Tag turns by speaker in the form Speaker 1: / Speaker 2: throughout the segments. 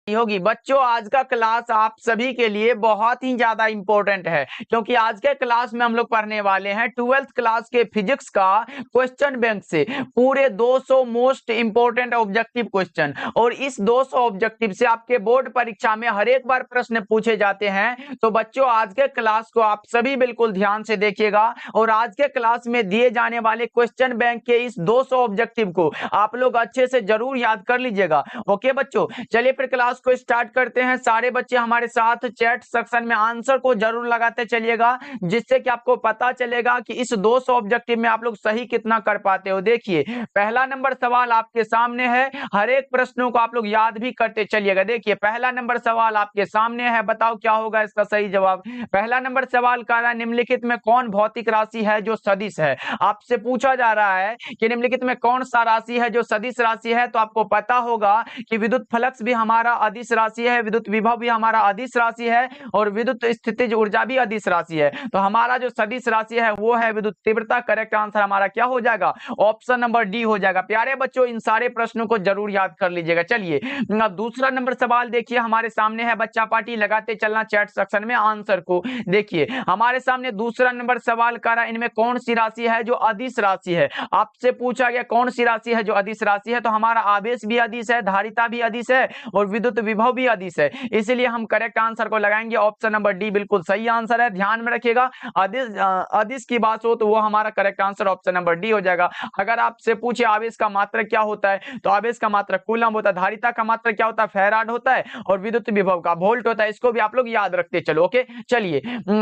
Speaker 1: होगी। बच्चों आज का क्लास आप सभी के लिए बहुत ही ज्यादा इंपॉर्टेंट है, क्योंकि आज के क्लास में हम लोग पढ़ने वाले हैं 12th क्लास के फिजिक्स का क्वेश्चन बैंक से पूरे 200 मोस्ट इंपॉर्टेंट ऑब्जेक्टिव क्वेश्चन। और इस 200 ऑब्जेक्टिव से आपके बोर्ड परीक्षा में हर एक बार प्रश्न पूछे जाते हैं। तो बच्चों आज के क्लास को आप सभी बिल्कुल ध्यान से देखिएगा और आज के क्लास में दिए जाने वाले क्वेश्चन बैंक के इस 200 ऑब्जेक्टिव को आप लोग अच्छे से जरूर याद कर लीजिएगा। ओके बच्चों, चलिए फिर क्लास को स्टार्ट करते हैं। सारे बच्चे हमारे साथ चैट सेक्शन में आंसर को जरूर लगाते चलिएगा, जिससे कि आपको पता चलेगा कि इस 200 ऑब्जेक्टिव में आप लोग सही कितना कर पाते हो। देखिए पहला नंबर सवाल आपके सामने है, हर एक प्रश्नों को आप लोग याद भी करते चलिएगा। देखिए पहला नंबर सवाल आपके सामने है, बताओ क्या होगा इसका सही जवाब। पहला नंबर सवाल कह रहा है निम्नलिखित में कौन भौतिक राशि है जो सदिश है। आपसे पूछा जा रहा है कि निम्नलिखित में कौन सा राशि है जो सदिश राशि है। तो आपको पता होगा कि विद्युत फ्लक्स भी हमारा अदिश राशि है, विद्युत विभव भी हमारा अदिश राशि है और विद्युत स्थितिज ऊर्जा भी अदिश राशि है। तो हमारा जो सदिश राशि है वो है विद्युत तीव्रता। करेक्ट आंसर हमारा क्या हो जाएगा, ऑप्शन नंबर डी हो जाएगा। प्यारे बच्चों इन सारे प्रश्नों को जरूर याद कर लीजिएगा। चलिए अब दूसरा नंबर सवाल देखिए हमारे सामने है, बच्चा पार्टी लगाते चलना चैट सेक्शन में आंसर को। देखिए हमारे सामने दूसरा नंबर सवाल कर रहा है इनमें कौन सी राशि है जो अदिश राशि है। आपसे पूछा गया कौन सी राशि है जो अदिश राशि है। तो हमारा आवेश भी अदिश है, धारिता भी अदिश है और विद्युत विभव भी अदिश है, इसलिए हम करेक्ट आंसर को लगाएंगे ऑप्शन नंबर डी बिल्कुल सही आंसर है। ध्यान में रखिएगा अदिश की बात हो तो वो हमारा correct answer option number D हो जाएगा। अगर आपसे पूछे आवेश का मात्रक क्या होता है तो आवेश का मात्रक कूलम होता है, धारिता का मात्रक क्या होता है फैराड होता है और विद्युत विभव का वोल्ट होता है। इसको भी आप लोग याद रखते चलो। ओके चलिए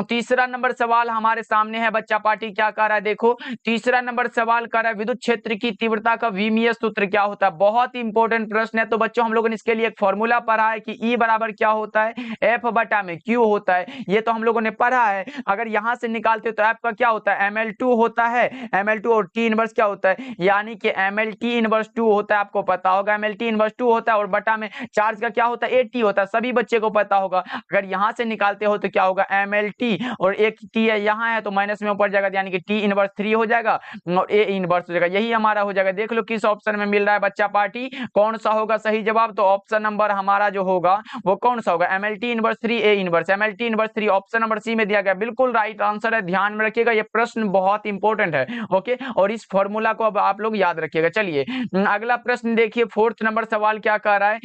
Speaker 1: तीसरा नंबर सवाल हमारे सामने है, बच्चा पार्टी क्या कर रहा है। देखो तीसरा नंबर सवाल कर रहा है विद्युत क्षेत्र की तीव्रता का विमीय सूत्र क्या होता है। बहुत ही इंपॉर्टेंट प्रश्न है। तो बच्चों हम लोगों ने इसके लिए एक फॉर्मूला पढ़ा है कि E बराबर क्या होता है F बटा में Q होता है, ये तो हम लोगों ने पढ़ा है। अगर यहां से निकालते हो तो F का क्या होता है ML2 होता है, ML2 और T इनवर्स क्या होता है यानी कि MLT इनवर्स 2 होता है। आपको पता होगा MLT इनवर्स 2 होता है और बटा में चार्ज का क्या होता है AT होता है, सभी बच्चे को पता होगा। अगर यहां से निकालते हो तो क्या होगा MLT और एक T है यहाँ है तो माइनस में ऊपर जाएगा यानी कि T इनवर्स 3 हो जाएगा और A इनवर्स हो जाएगा। यही हमारा हो जाएगा। देख लो किस ऑप्शन में मिल रहा है बच्चा पार्टी, कौन सा होगा सही जवाब। तो ऑप्शन नंबर हमारा जो होगा वो कौन सा होगा MLT inverse 3 A inverse. MLT inverse 3 option number C में दिया गया, बिल्कुल राइट आंसर है। ध्यान में रखिएगा ये प्रश्न बहुत इंपॉर्टेंट है। ओके और इस फॉर्मूला को अब आप लोग याद रखिएगा। चलिए अगला प्रश्न देखिए, फोर्थ नंबर सवाल क्या कह रहा है।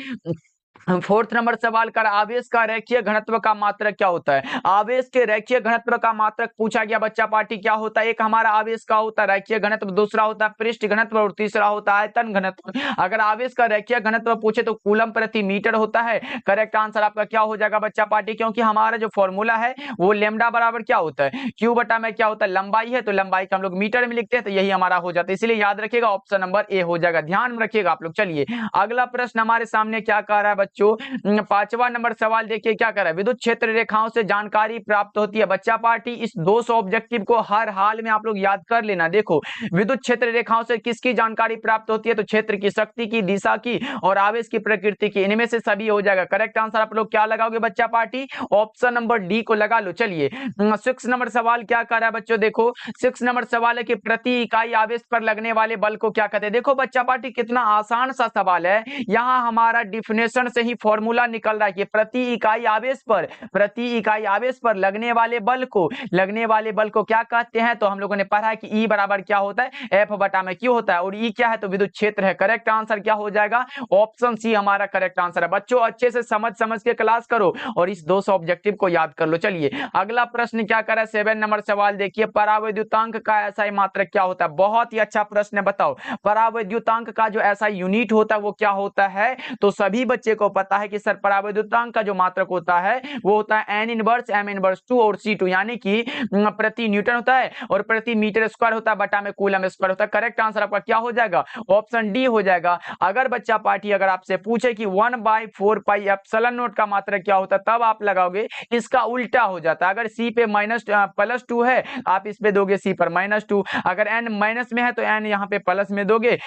Speaker 1: फोर्थ नंबर सवाल कर आवेश का रेखीय घनत्व का मात्रक क्या होता है। आवेश के रेखीय घनत्व का मात्रक पूछा गया बच्चा पार्टी क्या होता है। एक हमारा आवेश का होता है रेखीय घनत्व, दूसरा होता है पृष्ठ घनत्व और तीसरा होता है आयतन घनत्व। अगर आवेश का रेखीय घनत्व पूछे तो कूलम प्रति मीटर होता है। करेक्ट आंसर आपका क्या हो जाएगा बच्चा पार्टी, क्योंकि हमारा जो फॉर्मूला है वो लेमडा बराबर क्या होता है क्यू बटा में क्या होता है लंबाई है, तो लंबाई का हम लोग मीटर में लिखते हैं तो यही हमारा हो जाता है, इसलिए याद रखिएगा ऑप्शन नंबर ए हो जाएगा। ध्यान में रखिएगा आप लोग। चलिए अगला प्रश्न हमारे सामने क्या कह रहा है बच्चों, पांचवा नंबर सवाल देखिए क्या कर रहा है, विद्युत क्षेत्र रेखाओं से जानकारी प्राप्त होती है। बच्चा पार्टी इस 200 ऑब्जेक्टिव को हर हाल में आप लोग याद कर लेना। देखो विद्युत क्षेत्र रेखाओं से किसकी जानकारी प्राप्त होती है, तो क्षेत्र की, शक्ति की, दिशा की और आवेश की प्रकृति की, इनमें से सभी हो जाएगा। करेक्ट आंसर आप लोग क्या लगाओगे बच्चा पार्टी, ऑप्शन नंबर डी को लगा लो। चलिए 6 नंबर सवाल क्या कर रहा है बच्चों, देखो 6 नंबर सवाल है कि प्रति इकाई आवेश पर लगने वाले बल को क्या कहते हैं। देखो बच्चा पार्टी कितना आसान सा सवाल है, यहां हमारा डिफिनेशन से ही फॉर्मूला निकल रहा है कि प्रति इकाई आवेश पर लगने वाले बल को क्या कहते हैं। तो हम लोगों ने पढ़ा है कि E बराबर क्या होता है F बटा में Q होता है और E क्या है तो विद्युत क्षेत्र है। करेक्ट आंसर क्या हो जाएगा, ऑप्शन सी हमारा करेक्ट आंसर है। बच्चों अच्छे से समझ के क्लास करो और इस 200 ऑब्जेक्टिव को याद कर लो। चलिए अगला प्रश्न क्या कर रहा है, 7 नंबर सवाल देखिए, परावैद्युतांक का एसआई मात्रक क्या होता है। बहुत ही अच्छा प्रश्न है, बताओ परावैद्युतांक का जो एसआई यूनिट होता है वो क्या होता है। तो सभी बच्चे को पता है कि सर परावैद्युतांक का जो मात्रक होता है वो होता है n इनवर्स m इनवर्स 2 और c2 यानी कि प्रति न्यूटन होता है और प्रति मीटर स्क्वायर होता है बटा में कूलम स्क्वायर होता है। करेक्ट आंसर आपका क्या हो जाएगा, ऑप्शन डी हो जाएगा। अगर बच्चा पार्टी अगर आपसे पूछे कि 1/4 पाई एप्सिलॉन नॉट का मात्रक क्या होता है तब आप लगाओगे, इसका उल्टा हो जाता है। अगर c पे +2 है आप इस पे दोगे c पर -2, अगर n माइनस में है तो n यहाँ पे प्लस में दोगे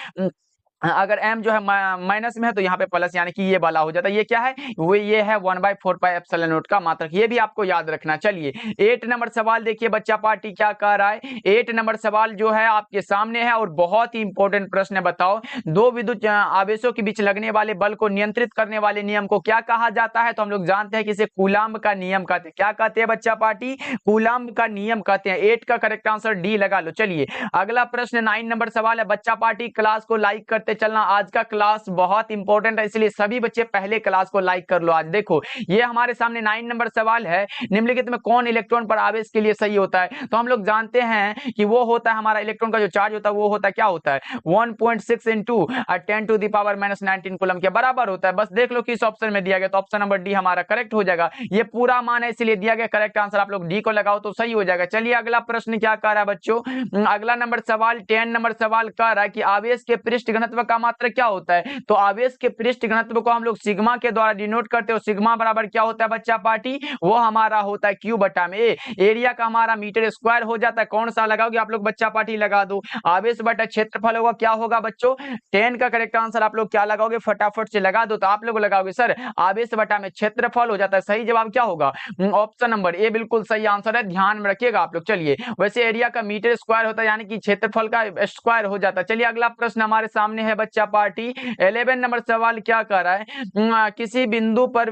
Speaker 1: अगर m जो है माइनस में है तो यहाँ पे प्लस, यानी कि ये वाला हो जाता है। ये क्या है, वो ये है 1/4 पाई एप्सिलॉन नॉट का मात्रक, ये भी आपको याद रखना। चलिए 8 नंबर सवाल देखिए बच्चा पार्टी क्या कह रहा है। 8 नंबर सवाल जो है आपके सामने है और बहुत ही इंपॉर्टेंट प्रश्न है। बताओ, दो विद्युत आवेशों के बीच लगने वाले बल को नियंत्रित करने वाले नियम को क्या कहा जाता है? तो हम लोग जानते हैं कि इसे कूलाम्ब का नियम कहते हैं। क्या कहते हैं बच्चा पार्टी? कूलाम्ब का नियम कहते हैं। 8 का करेक्ट आंसर डी लगा लो। चलिए अगला प्रश्न 9 नंबर सवाल है बच्चा पार्टी, क्लास को लाइक करते चलना, आज का क्लास बहुत इंपॉर्टेंट है, इसलिए सभी बच्चे पहले क्लास को लाइक कर लो। आज देखो ये हमारे सामने 9 नंबर सवाल है, निम्नलिखित में कौन इलेक्ट्रॉन पर आवेश के लिए सही होता है? तो हम लोग जानते हैं कि वो होता है हमारा इलेक्ट्रॉन का जो चार्ज होता है वो होता है, क्या होता है, 1.6 इंटू 10⁻⁻19 कूलम के बराबर होता है। बस देख लो किस ऑप्शन में दिया गया, तो ऑप्शन नंबर डी हमारा करेक्ट हो जाएगा। ये पूरा मान है इसलिए दिया गया, करेक्ट आंसर आप लोग डी को लगाओ तो सही हो जाएगा। चलिए अगला प्रश्न क्या कह रहा है बच्चों, अगला नंबर सवाल 10 नंबर सवाल कह रहा है कि आवेश के पृष्ठ घनत्व का मात्रक क्या होता है? तो आवेश के पृष्ठ घनत्व को हम लोग सिग्मा के द्वारा डिनोट करते हो। सिग्मा बराबर क्या होता है बच्चा पार्टी? वो हमारा होता है क्यू बटा में ए। एरिया का हमारा मीटर स्क्वायर हो जाता है। कौन सा लगाओगे आप लोग बच्चा पार्टी? लगा दो आवेश बटा क्षेत्रफल होगा, क्या होगा बच्चों? 10 का करेक्ट आंसर आप लोग क्या लगाओगे? फटाफट से लगा दो। तो आप लोग लगाओगे सर आवेश बटा में क्षेत्रफल हो जाता है। सही जवाब क्या होगा? ऑप्शन नंबर ए बिल्कुल सही आंसर है, ध्यान में रखिएगा आप लोग। चलिए वैसे एरिया का मीटर स्क्वायर होता है, यानी कि क्षेत्रफल का स्क्वायर हो जाता है। चलिए अगला प्रश्न हमारे सामने है बच्चा पार्टी 11 नंबर सवाल क्या कर रहा है, किसी बिंदु पर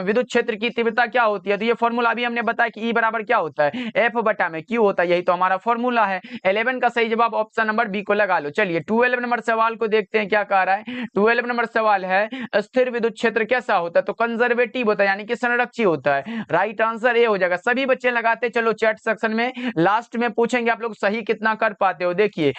Speaker 1: विद्युत क्षेत्र की तीव्रता क्या होती है? तो ये फॉर्मूला अभी हमने बताया कि ई बराबर क्या होता है, एफ बटा में क्यू होता है, यही तो हमारा फॉर्मूला है। 11 का सही जवाब ऑप्शन नंबर बी को लगा लो। चलिए 12 नंबर सवाल को देखते हैं क्या कह रहा है। 12 नंबर सवाल है स्थिर विद्युत क्षेत्र कैसा होता है? तो कंजर्वेटिव होता है, यानी कि संरक्षी होता है। राइट आंसर ए हो जाएगा। सभी बच्चे लगाते चलो चैट सेक्शन में, लास्ट में पूछेंगे आप लोग सही कितना कर पाते हो। देखिए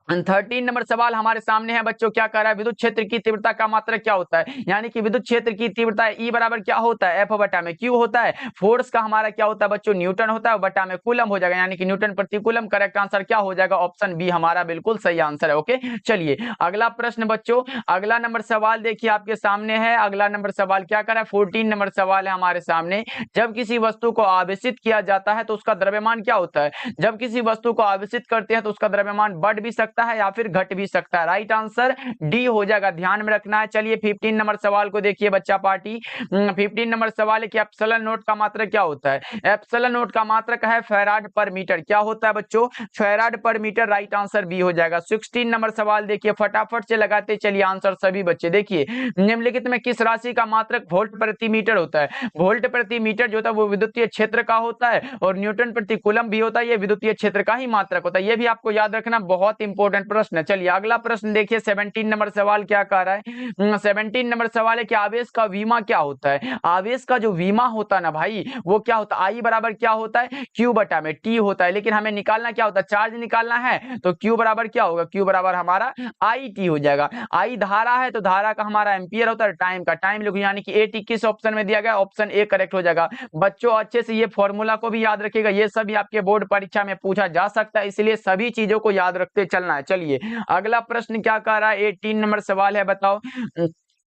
Speaker 1: 13 नंबर सवाल हमारे सामने है बच्चों, क्या कह रहा है, विद्युत क्षेत्र की तीव्रता का मात्रक क्या होता है? यानी कि विद्युत क्षेत्र की तीव्रता ई बराबर क्या होता है, एफ बटा में क्यू होता है। फोर्स का हमारा क्या होता है बच्चों, न्यूटन होता है, बटा में कूलम हो जाएगा, यानी कि न्यूटन प्रति कूलम। करेक्ट आंसर क्या हो जाएगा? ऑप्शन बी हमारा बिल्कुल सही आंसर है। ओके चलिए अगला प्रश्न बच्चों, अगला नंबर सवाल देखिए आपके सामने है। अगला नंबर सवाल क्या कर रहा है, 14 नंबर सवाल है हमारे सामने। जब किसी वस्तु को आवेशित किया जाता है तो उसका द्रव्यमान क्या होता है? जब किसी वस्तु को आवेशित करते हैं तो उसका द्रव्यमान बढ़ भी सकता है या फिर घट भी सकता है। राइट आंसर डी हो जाएगा, ध्यान में रखना है। चलिए 15 नंबर सवाल को देखिए बच्चा पार्टी। 15 नंबर सवाल है कि एप्सिलॉन नोट का मात्रक क्या होता है? एप्सिलॉन नोट का मात्रक है फैराड पर मीटर। क्या होता है बच्चों? फैराड पर मीटर। राइट आंसर बी हो जाएगा। 16 नंबर सवाल देखिए, फटाफट से लगाते चलिए आंसर सभी बच्चे। देखिए निम्नलिखित में किस राशि का मात्रक वोल्ट प्रति मीटर होता है? वोल्ट प्रति मीटर जो होता है वो विद्युतीय क्षेत्र का होता है, और न्यूटन प्रति कूलम भी होता है, ये विद्युतीय क्षेत्र का ही मात्रक होता है। ये भी आपको याद रखना, बहुत इंपॉर्टेंट प्रश्न है। चलिए अगला प्रश्न देखिए 17 नंबर सवाल क्या कह रहा है। 17 नंबर सवाल है कि आवेश का विमा क्या होता है? आवेश का जो विमा होता है ना भाई, वो क्या होता है? आई बराबर क्या होता है, क्यू बटा में टी होता है। लेकिन हमें निकालना क्या होता है, चार्ज निकालना है, तो क्यू बराबर क्या होगा, क्यू बराबर हमारा आई टी हो जाएगा। आई धारा है तो धारा का हमारा एम्पियर होता है, टाइम का टाइम लिखो, यानी कि 8 किस ऑप्शन में दिया गया, ऑप्शन ए करेक्ट हो जाएगा। बच्चों अच्छे से ये फॉर्मूला को भी याद रखिएगा, ये सब आपके बोर्ड परीक्षा में पूछा जा सकता है, इसलिए सभी चीजों को याद रखते चलना है। चलिए अगला प्रश्न क्या कह रहा है, 18 नंबर सवाल है, बताओ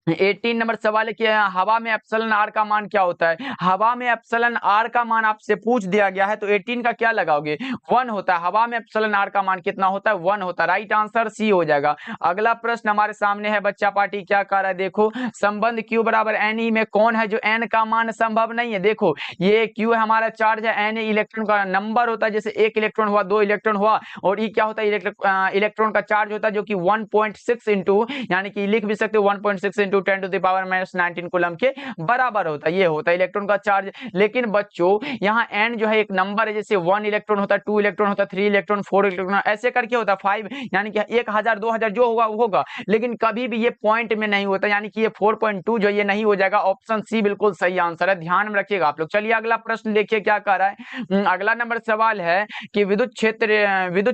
Speaker 1: 18 नंबर सवाल है कि हवा में एप्सिलॉन आर का मान क्या होता है? हवा में एप्सिलॉन आर का मान आपसे पूछ दिया गया है, तो 18 का क्या लगाओगे, 1 होता है। हवा में एप्सिलॉन आर का मान कितना होता है, 1 होता है। राइट आंसर सी हो जाएगा। अगला प्रश्न हमारे सामने है बच्चा पार्टी, क्या कर रहा है, देखो संबंध Q बराबर NE में कौन है जो N का मान संभव नहीं है? देखो ये Q हमारा चार्ज है, N इलेक्ट्रॉन का नंबर होता है, जैसे 1 इलेक्ट्रॉन हुआ, 2 इलेक्ट्रॉन हुआ, और E क्या होता है, इलेक्ट्रॉन का चार्ज होता है, जो कि 1.6 इंटू, यानी कि लिख भी सकते हो 1.6 इंटू 10⁻⁻19 कूलम के बराबर होता है। ये होता है इलेक्ट्रॉन का चार्ज। लेकिन बच्चों यहाँ n जो है एक नंबर है, जैसे 1 इलेक्ट्रॉन होता है, 2 इलेक्ट्रॉन होता है, 3 इलेक्ट्रॉन, 4 इलेक्ट्रॉन, ऐसे करके होता है 5, यानी कि 1000 2000 जो होगा वो होगा, लेकिन कभी भी ये पॉइंट में नहीं होता, यानी कि ये 4.2 जो ये नहीं हो जाएगा। ऑप्शन सी बिल्कुल सही आंसर है, ध्यान में रखिएगा आप लोग। चलिए अगला प्रश्न देखिए क्या कह रहा है। अगला नंबर सवाल है कि विद्युत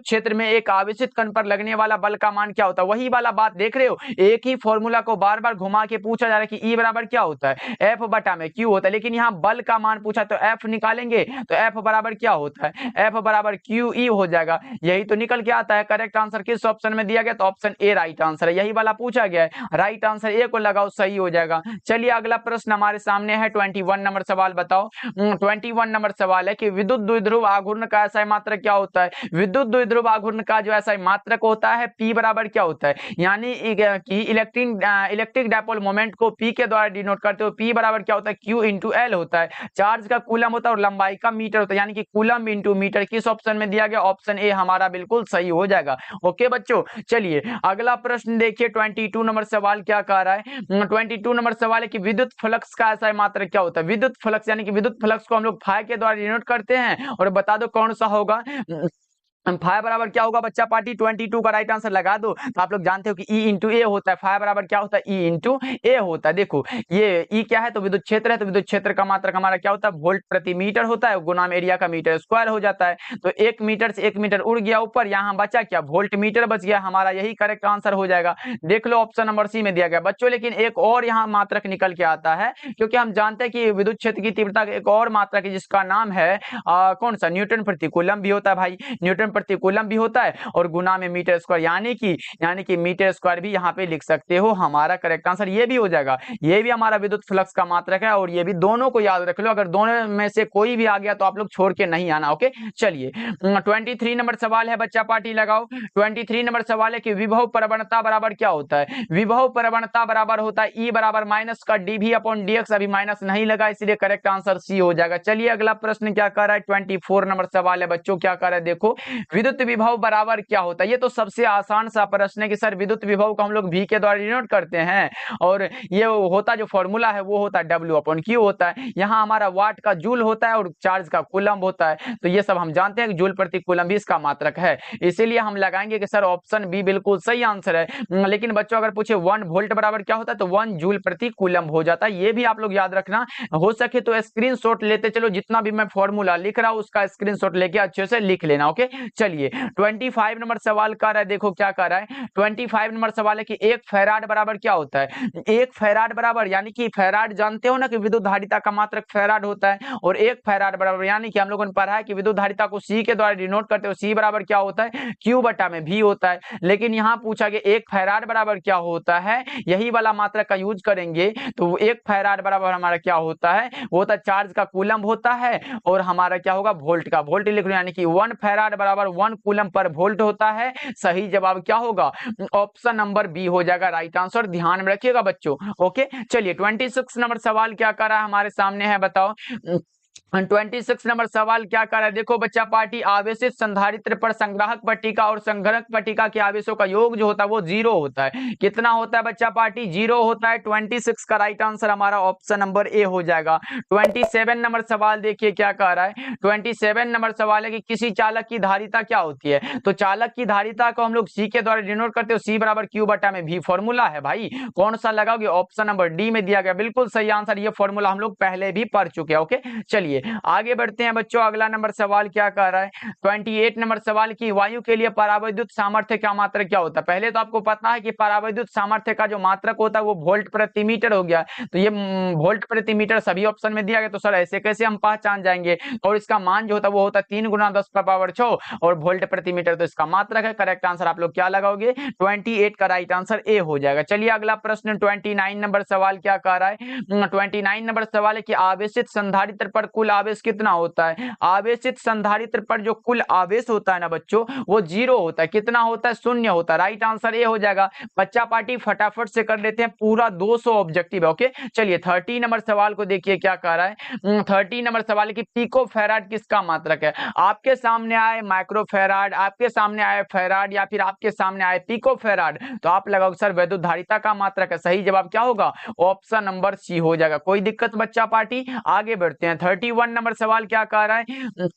Speaker 1: क्षेत्र में एक आवेशित कण पर लगने वाला बल का मान क्या होता है? वही वाला बात देख रहे हो, एक ही फॉर्मूला को बार बार घुमा के पूछा जा रहा है कि E बराबर क्या होता है, F बटा में Q होता है, लेकिन यहाँ बल का मान पूछा तो F निकालेंगे तो F बराबर क्या होता है, F बराबर QE हो जाएगा। यही तो निकल के आता है। करेक्ट आंसर किस ऑप्शन में दिया गया, तो ऑप्शन ए राइट आंसर है, यही वाला पूछा गया है। राइट आंसर ए को लगाओ, सही हो जाएगा। चलिए अगला प्रश्न हमारे सामने है 21 नंबर सवाल। बताओ 21 नंबर सवाल है कि विद्युत द्विध्रुव आघूर्ण का ऐसा मात्रक क्या होता है। विद्युत द्विध्रुव आघूर्ण का जो ऐसा मात्रक होता है P बराबर क्या होता है, यानी कि इलेक्ट्रिक डायपोल मोमेंट को P के द्वारा डिनोट करते हो। P बराबर क्या होता है, Q इंटू L होता है। चार्ज का कूलम होता है और लंबाई का मीटर होता है, यानी कि कूलम इंटू मीटर। किस ऑप्शन में दिया गया, ऑप्शन ए हमारा बिल्कुल सही हो जाएगा। ओके बच्चों, चलिए अगला प्रश्न देखिए 22 नंबर सवाल क्या कह रहा है। 22 नंबर सवाल है कि विद्युत फ्लक्स का ऐसा मात्रक क्या होता है। विद्युत फ्लक्स यानी कि विद्युत फ्लक्स को हम लोग फाइ के द्वारा डिनोट करते हैं, और बता दो कौन सा होगा। फाइ बराबर क्या होगा बच्चा पार्टी, 22 का राइट आंसर लगा दो। तो आप लोग जानते हो कि E इंटू ए होता है, फाइ बराबर क्या होता है, E इंटू ए होता है। देखो ये E क्या है, तो विद्युत क्षेत्र है, तो विद्युत क्षेत्र का मात्रक हमारा क्या होता है, वोल्ट प्रति मीटर होता है, गुना में एरिया का मीटर स्क्वायर हो जाता है। तो 1 मीटर से 1 मीटर उड़ गया ऊपर, यहाँ बचा क्या, वोल्ट मीटर बच गया हमारा, यही करेक्ट आंसर हो जाएगा। देख लो ऑप्शन नंबर सी में दिया गया बच्चों। लेकिन एक और यहाँ मात्रक निकल के आता है, क्योंकि हम जानते हैं कि विद्युत क्षेत्र की तीव्रता का एक और मात्रक है जिसका नाम है कौन सा, न्यूटन प्रति कूलम भी होता है भाई, न्यूटन प्रति कूलम भी होता है, और गुना में मीटर स्क्वायर, यानी कि मीटर स्क्वायर भी यहाँ पे लिख सकते हो। हमारा करेक्ट आंसर ये भी हो जाएगा। ये भी हमारा विद्युत फ्लक्स का मात्रक है, और ये भी, दोनों को याद रख लो। अगर दोनों में से कोई भी आ गया तो आप लोग छोड़ के नहीं आना। ओके चलिए 23 नंबर सवाल है बच्चा, पार्टी लगाओ। 23 नंबर सवाल है कि विभव प्रवणता बराबर क्या होता है। विभव प्रवणता बराबर होता है E बराबर माइनस का dV अपॉन dx। अभी माइनस नहीं लगा, इसलिए करेक्ट आंसर सी हो जाएगा। चलिए अगला प्रश्न क्या कर रहा है, 24 नंबर सवाल है बच्चों, क्या कर रहा है देखो, विद्युत विभव बराबर क्या होता है। ये तो सबसे आसान सा प्रश्न है कि सर विद्युत विभव को हम लोग V के द्वारा डिनोट करते हैं, और ये होता जो फॉर्मूला है वो होता है W अपॉन Q होता है। यहाँ हमारा वाट का जूल होता है और चार्ज का कूलम होता है, तो ये सब हम जानते हैं कि जूल प्रति कूलम भी इसका मात्रक है, इसीलिए हम लगाएंगे कि सर ऑप्शन बी बिल्कुल सही आंसर है। लेकिन बच्चों अगर पूछे 1 वोल्ट बराबर क्या होता है, तो 1 जूल प्रति कूलम हो जाता है। ये भी आप लोग याद रखना, हो सके तो स्क्रीनशॉट लेते चलो, जितना भी मैं फॉर्मूला लिख रहा हूं उसका स्क्रीनशॉट लेके अच्छे से लिख लेना। ओके चलिए 25 नंबर सवाल कर रहा है, देखो क्या कर रहा है। 25 नंबर सवाल है कि 1 फैराड बराबर क्या होता है। 1 फैराड बराबर, यानी कि फैराड जानते हो ना कि विद्युत धारिता का मात्रक फैराड होता है, और 1 फैराड बराबर, यानी कि हम लोगों ने पढ़ा है कि विद्युत धारिता को C के द्वारा डिनोट करते हो। C बराबर क्या होता है, Q बटा में V होता है। लेकिन यहाँ पूछा गया 1 फैराड बराबर क्या होता है, यही वाला मात्रक का यूज करेंगे। तो 1 फैराड बराबर हमारा क्या होता है, वो होता है चार्ज का कूलम होता है, और हमारा क्या होगा, वोल्ट का, वोल्ट लिख लो, यानी कि 1 फैराड बराबर 1 कूलम पर वोल्ट होता है। सही जवाब क्या होगा, ऑप्शन नंबर बी हो जाएगा राइट आंसर, ध्यान में रखिएगा बच्चों। ओके चलिए 26 नंबर सवाल क्या कर रहा है हमारे सामने है, बताओ 26 नंबर सवाल क्या कर रहा है, देखो बच्चा पार्टी, आवेशित संधारित्र पर संग्राहक पट्टिका और संग्रहक पट्टिका के आवेशों का योग जो होता है वो 0 होता है। कितना होता है बच्चा पार्टी, 0 होता है। 26 का राइट आंसर हमारा ऑप्शन नंबर ए हो जाएगा। 27 नंबर सवाल देखिए क्या कह रहा है। 27 नंबर सवाल है कि किसी चालक की धारिता क्या होती है। तो चालक की धारिता को हम लोग सी के द्वारा डिनोट करते हो, सी बराबर क्यू बटा में भी फॉर्मूला है भाई, कौन सा लगाओगे, ऑप्शन नंबर डी में दिया गया, बिल्कुल सही आंसर। ये फॉर्मूला हम लोग पहले भी पढ़ चुके हैं। ओके चलिए आगे बढ़ते हैं बच्चों, अगला नंबर सवाल क्या कह रहा है। 28 नंबर सवाल की वायु के लिए परावैद्युत सामर्थ्य का मात्रक क्या होता है। पहले तो आपको पता है कि परावैद्युत सामर्थ्य का जो मात्रक होता है वो वोल्ट प्रति मीटर हो गया। तो ये वोल्ट प्रति मीटर सभी ऑप्शन में दिया गया, तो सर ऐसे कैसे हम पहचान जाएंगे। और इसका मान जो होता है वो होता है 3 × 10⁻⁶, और वोल्ट प्रति मीटर तो इसका मात्रक है। करेक्ट आंसर आप लोग क्या लगाओगे, 28 का राइट आंसर ए हो जाएगा। चलिए अगला प्रश्न 29 नंबर सवाल क्या कह रहा है। 29 नंबर सवाल है कि आवेशित संधारित्र पर कुल आवेश कितना होता है। आवेशित संधारित्र पर जो कुल आवेश होता है ना बच्चों, वो 0 होता है। कितना होता है, 0 होता है। राइट आंसर ए हो जाएगा। बच्चा पार्टी फटाफट से कर लेते हैं, पूरा 200 ऑब्जेक्टिव है। ओके चलिए 30 नंबर सवाल को देखिए क्या कह रहा है। 30 नंबर सवाल है कि पिको फैराड किसका मात्रक है। आपके सामने आए माइक्रो फैराड, आपके सामने आए फैराड, या फिर आपके सामने आए पिको फैराड, तो आप लगाओ सर वैद्युत धारिता का मात्रक है। सही जवाब क्या होगा, ऑप्शन नंबर सी हो जाएगा। कोई दिक्कत बच्चा पार्टी, आगे बढ़ते हैं। 31 नंबर सवाल क्या कह रहा है।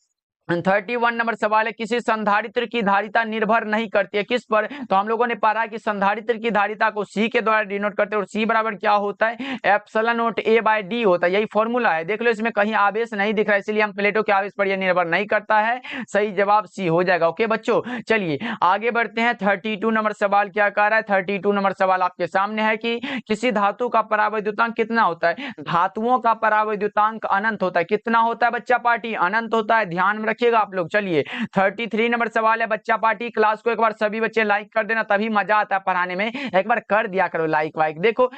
Speaker 1: 31 नंबर सवाल है, किसी संधारित्र की धारिता निर्भर नहीं करती है किस पर? तो हम लोगों ने पढ़ा कि संधारित्र की धारिता को सी के द्वारा डिनोट करते हैं और सी बराबर क्या होता है? Epsilon naught A by D होता है। यही फॉर्मूला है। देख लो इसमें कहीं आवेश नहीं दिख रहा है, इसलिए हम प्लेटों के आवेश पर यह निर्भर नहीं करता है। सही जवाब सी हो जाएगा। ओके बच्चों, चलिए आगे बढ़ते हैं। 32 नंबर सवाल क्या कह रहा है? 32 नंबर सवाल आपके सामने है कि किसी धातु का परावैद्युतांक कितना होता है? धातुओं का परावैद्युतांक अनंत होता है। कितना होता है बच्चा पार्टी? अनंत होता है। ध्यान में रखिएगा आप लोग। चलिए 33 नंबर सवाल है बच्चा पार्टी। क्लास को एक बार सभी बच्चे लाइक कर देना, तभी मजा आता है पढ़ाने में। एक बार कर दिया करो लाइक वाइक। देखो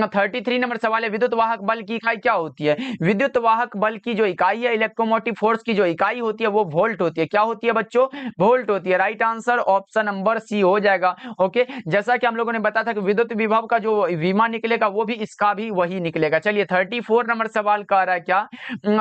Speaker 1: 33 नंबर सवाल है, विद्युत वाहक बल की इकाई क्या होती है? विद्युत वाहक बल की जो इकाई है, इलेक्ट्रोमोटिव फोर्स की जो इकाई होती है वो वोल्ट होती है। क्या होती है बच्चों? वोल्ट होती है। Right answer option number C हो जाएगा। ओके, जैसा कि हम लोगों ने बताया था कि विद्युत विभव का जो विमा निकलेगा वो भी इसका भी वही निकलेगा। चलिए 34 नंबर सवाल कह रहा है क्या?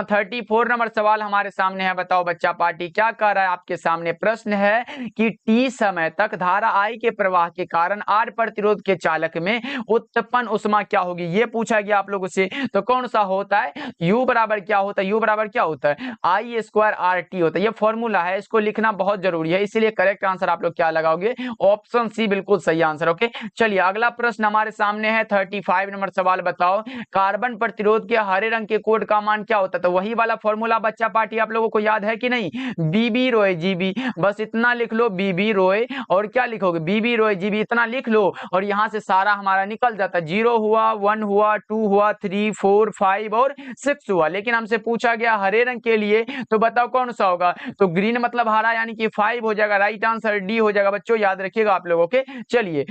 Speaker 1: 34 नंबर सवाल हमारे सामने है। बताओ बच्चा पार्टी क्या कह रहा है? आपके सामने प्रश्न है कि टी समय तक धारा आई के प्रवाह के कारण आर प्रतिरोध के चालक में उत्पन्न उष्मा क्या होगी? ये पूछा गया आप लोगों से। तो कौन सा होता है? U बराबर क्या होता है? U बराबर क्या होता है? आई स्क्वायर आर टी होता है। ये फॉर्मूला है, इसको लिखना बहुत जरूरी है, इसीलिए करेक्ट आंसर आप लोग क्या लगाओगे? ऑप्शन सी बिल्कुल सही आंसर। ओके, चलिए अगला प्रश्न हमारे सामने है। 35 नंबर सवाल बताओ, कार्बन प्रतिरोध के हरे रंग के कोड का मान क्या होता है? तो वही वाला फॉर्मूला बच्चा पार्टी आप लोगों को याद है कि नहीं? बीबी रोए जीबी, बस इतना लिख लो, बीबी रोए। और क्या लिखोगे? बीबी रोए जीबी, इतना लिख लो और यहां से सारा हमारा निकल जाता है। 0 हुआ, 1 हुआ, 2 हुआ, 3 4 5 और 6 हुआ। लेकिन हमसे पूछा गया हरे रंग के लिए, तो बताओ कौन सा होगा? तो ग्रीन मतलब हरा, यानी कि 5 हो जाएगा। राइट आंसर डी हो जाएगा बच्चों, याद रखिएगा आप लोग। ओके, चलिए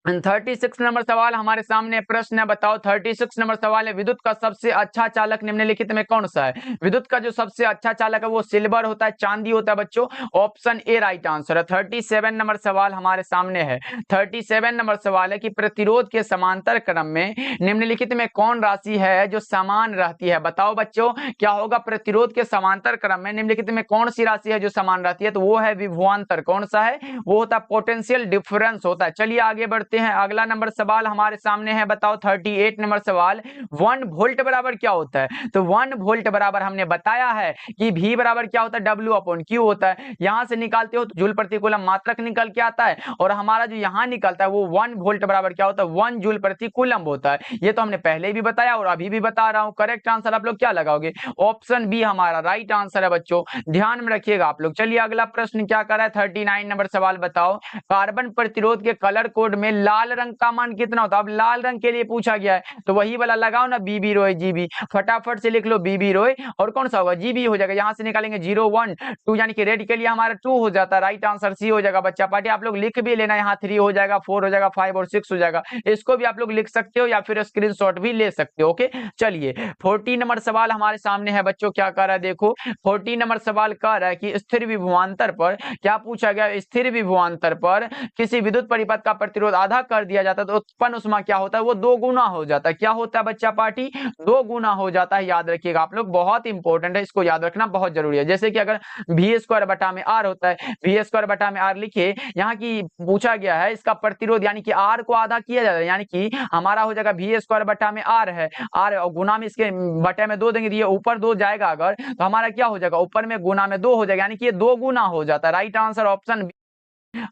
Speaker 1: 36 नंबर सवाल हमारे सामने प्रश्न है। बताओ 36 नंबर सवाल है, विद्युत का सबसे अच्छा चालक निम्नलिखित में कौन सा है? विद्युत का जो सबसे अच्छा चालक है वो सिल्वर होता है, चांदी होता है बच्चों। ऑप्शन ए राइट आंसर है। 37 नंबर सवाल हमारे सामने है। 37 नंबर सवाल है कि प्रतिरोध के समांतर क्रम में निम्नलिखित में कौन राशि है जो समान रहती है? बताओ बच्चों क्या होगा? प्रतिरोध के समांतर क्रम में निम्नलिखित में कौन सी राशि है जो समान रहती है? तो वो है विभवांतर। कौन सा है? वो होता है पोटेंशियल डिफरेंस होता है। चलिए आगे बढ़ते हैं। अगला नंबर सवाल हमारे सामने है। बताओ 38 नंबर सवाल, 1 वोल्ट बराबर क्या होता है? तो 1 वोल्ट बराबर हमने बताया है कि V बराबर क्या होता है? W अपॉन Q होता है। यहां से निकालते हो तो जूल प्रति कूलम मात्रक निकल के आता है, और हमारा जो यहां निकलता है वो 1 वोल्ट बराबर क्या होता है? 1 जूल प्रति कूलम होता है। ये तो हमने पहले भी बताया और अभी भी बता रहा हूं। करेक्ट आंसर आप लोग क्या लगाओगे? ऑप्शन बी हमारा राइट आंसर है बच्चों, ध्यान में रखिएगा आप लोग। चलिए अगला प्रश्न क्या कर रहा है? 39 नंबर सवाल बताओ, कार्बन प्रतिरोध के कलर कोड में लाल रंग का मान कितना होता है? अब लाल रंग के लिए पूछा गया है तो वही वाला लगाओ ना, बीबी रोए जीबी। फटाफट से लिख लो बीबी रोए, और कौन सा होगा? जीबी हो जाएगा। यहां से निकालेंगे 0 1 2, यानी कि रेड के लिए हमारा 2 हो जाता है। राइट आंसर सी हो जाएगा बच्चा पार्टी। आप लोग लिख भी लेना, यहाँ 3 हो जाएगा, 4 हो जाएगा, 5 और 6 हो जाएगा। इसको भी आप लोग लिख सकते हो या फिर स्क्रीनशॉट भी ले सकते हो। ओके, चलिए 40 नंबर सवाल हमारे सामने है बच्चों। क्या कर रहा है? देखो 40 नंबर सवाल कह रहा है कि स्थिर विभवांतर पर क्या पूछा गया? स्थिर विभवांतर पर किसी विद्युत परिपथ का प्रतिरोध आधा कर दिया जाता है तो उत्पन्न उष्मा क्या होता है? वो 2 गुना हो जाता है। क्या होता है बच्चा पार्टी? 2 गुना हो जाता है। याद रखिएगा आप लोग, बहुत इंपॉर्टेंट है, इसको याद रखना बहुत जरूरी है। जैसे कि अगर वी स्क्वायर बटा में आर होता है, वी स्क्वायर बटा में आर लिखे, यहाँ की पूछा गया है इसका प्रतिरोध, यानी कि आर को आधा किया जाता है, यानी कि हमारा हो जाएगा वी स्क्वायर बटा में आर है, आर और गुना में इसके बटे में 2 देंगे, ये ऊपर 2 जाएगा अगर, तो हमारा क्या हो जाएगा? ऊपर में गुना में 2 हो जाएगा, यानी कि ये 2 गुना हो जाता है। Right answer option.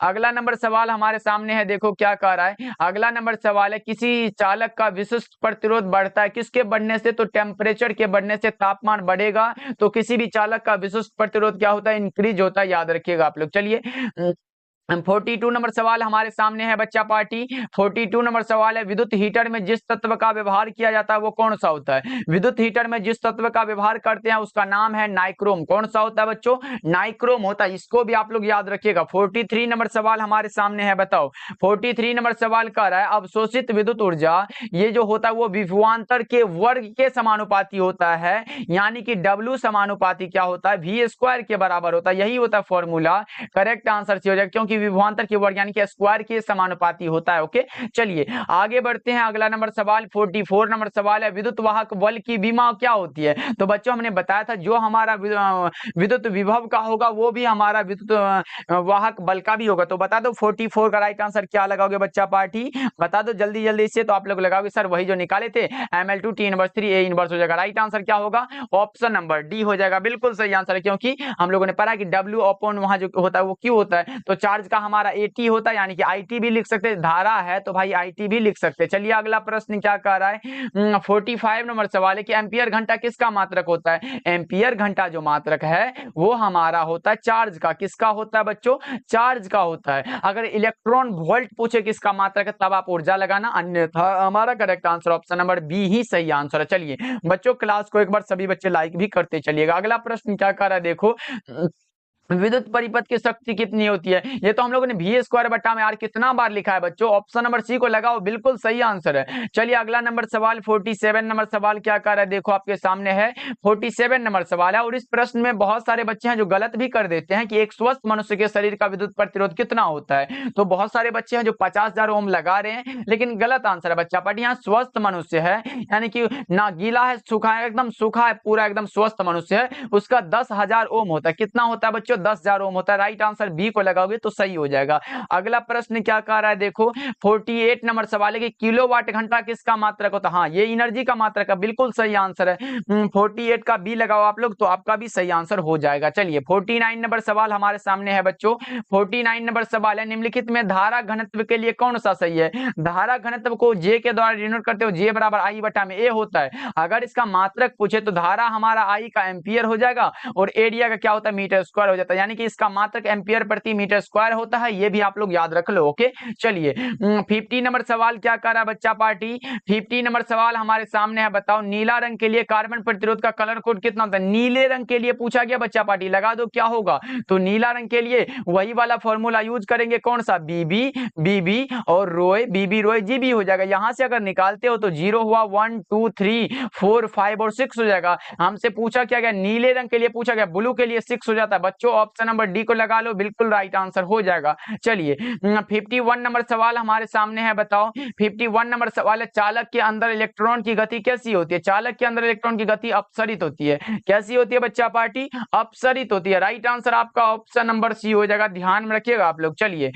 Speaker 1: अगला नंबर सवाल हमारे सामने है। देखो क्या कह रहा है? अगला नंबर सवाल है, किसी चालक का विशिष्ट प्रतिरोध बढ़ता है किसके बढ़ने से? तो टेम्परेचर के बढ़ने से। तापमान बढ़ेगा तो किसी भी चालक का विशिष्ट प्रतिरोध क्या होता है? इंक्रीज होता है। याद रखिएगा आप लोग। चलिए 42 नंबर सवाल हमारे सामने है बच्चा पार्टी। 42 नंबर सवाल है, विद्युत हीटर में जिस तत्व का व्यवहार किया जाता है वो कौन सा होता है? विद्युत हीटर में जिस तत्व का व्यवहार करते हैं उसका नाम है नाइक्रोम। कौन सा होता है बच्चों? नाइक्रोम होता है। इसको भी आप लोग याद रखिएगा। 43 नंबर सवाल हमारे सामने है। बताओ 43 नंबर सवाल कह रहा है, अवशोषित विद्युत ऊर्जा ये जो होता है वो विभवांतर के वर्ग के समानुपाती होता है, यानी कि W समानुपाती क्या होता है? V स्क्वायर के बराबर होता है। यही होता है फॉर्मूला। करेक्ट आंसर सी हो जाएगा, क्योंकि क्योंकि विभवांतर के वर्ग यानी कि स्क्वायर के समानुपाती होता है। ओके, चलिए आगे बढ़ते हैं। अगला नंबर सवाल 44 नंबर सवाल है, विद्युत वाहक बल की विमा क्या होती है? तो बच्चों हमने बताया था जो हमारा विद्युत विभव का होगा वो भी हमारा विद्युत वाहक बल का भी होगा। तो बता दो 44 का राइट आंसर क्या लगाओगे बच्चा पार्टी? बता दो जल्दी जल्दी से। तो आप लोग लगाओगे सर वही जो निकाले थे ml2 T inverse 3 A inverse हो जाएगा। राइट आंसर क्या होगा? ऑप्शन नंबर डी हो जाएगा, बिल्कुल सही आंसर है। क्योंकि हम लोगों ने पढ़ा कि W अपॉन वहां जो होता है वो क्यू होता है, तो चार्ज का हमारा AT होता है, यानी कि IT भी लिख सकते हैं, धारा है तो भाई IT भी लिख सकते हैं। चलिए अगला प्रश्न क्या कह रहा है, 45 नंबर सवाल है कि एम्पियर घंटा किसका मात्रक होता है? एम्पियर घंटा जो मात्रक है वो हमारा होता है चार्ज का। किसका होता है बच्चों? चार्ज का होता है। अगर इलेक्ट्रॉन वोल्ट पूछे किसका मात्रक है तब आप ऊर्जा लगाना, अन्यथा हमारा correct answer option number B ही सही आंसर है। चलिए बच्चों क्लास को एक बार सभी बच्चे लाइक भी करते चलिएगा। अगला प्रश्न क्या कर रहा है देखो, विद्युत परिपथ की शक्ति कितनी होती है? ये तो हम लोगों ने V स्क्वायर बटा में यार कितना बार लिखा है बच्चों, ऑप्शन नंबर सी को लगाओ, बिल्कुल सही आंसर है। चलिए अगला नंबर सवाल 47 नंबर सवाल क्या कर रहा है देखो आपके सामने है, 47 नंबर सवाल है। और इस प्रश्न में बहुत सारे बच्चे हैं जो गलत भी कर देते हैं कि एक स्वस्थ मनुष्य के शरीर का विद्युत प्रतिरोध कितना होता है। तो बहुत सारे बच्चे हैं जो 50,000 ओम लगा रहे हैं, लेकिन गलत आंसर है बच्चा। बट यहाँ स्वस्थ मनुष्य है यानी कि ना गीला है सूखा है, एकदम सूखा है पूरा एकदम स्वस्थ मनुष्य है, उसका 10,000 ओम होता है। कितना होता है बच्चों? 10,000 ओम होता है। राइट आंसर बी को लगाओगे तो सही हो जाएगा। अगला प्रश्न क्या कह रहा है देखो, 48 नंबर सवाल है कि किलोवाट घंटा किसका मात्रक होता है? हाँ ये एनर्जी का मात्रक है, बिल्कुल सही आंसर है। 48 का बी लगाओ आप लोग तो आपका भी सही आंसर हो जाएगा। चलिए 49 नंबर सवाल हमारे सामने है बच्चों, 49 नंबर सवाल है, निम्नलिखित में धारा घनत्व के लिए कौन सा सही है? धारा घनत्व को जे के द्वारा डिनोट करते हो, जे बराबर आई बटा में ए होता है। अगर इसका मात्रक पूछे तो धारा हमारा आई का एम्पियर हो जाएगा और एरिया का क्या होता है? मीटर स्क्वायर हो जाता है, यानी कि इसका मात्रक एम्पियर प्रति मीटर स्क्वायर होता है। ये भी आप लोग याद रख लो। ओके, चलिए 50 नंबर सवाल क्या कर रहा है बच्चा पार्टी? 50 नंबर सवाल हमारे सामने है, बताओ नीला रंग के लिए कार्बन प्रतिरोध का कलर कोड कितना होता है? नीले रंग के लिए पूछा गया बच्चा पार्टी, लगा दो क्या होगा? तो नीला रंग के लिए वही वाला फॉर्मूला यूज करेंगे, कौन सा? बीबी बीबी और रोय, बीबी रोय जीबी हो जाएगा। यहां से अगर निकालते हो तो 0 हुआ, 1 2 3 4 5 और 6 हो जाएगा। हमसे पूछा क्या गया? नीले रंग के लिए पूछा गया, ब्लू के लिए 6 हो जाता है बच्चों। ऑप्शन नंबर डी को लगा लो, बिल्कुल राइट आंसर हो जाएगा। चलिए 51 नंबर सवाल हमारे सामने है, बताओ 51 नंबर सवाल है, चालक के अंदर इलेक्ट्रॉन की गति कैसी होती है? चालक के अंदर इलेक्ट्रॉन की गति अपसरित होती है। कैसी होती है बच्चा पार्टी? अपसरित होती है। राइट आंसर आपका ऑप्शन नंबर सी हो जाएगा, ध्यान में रखिएगा आप लोग। चलिए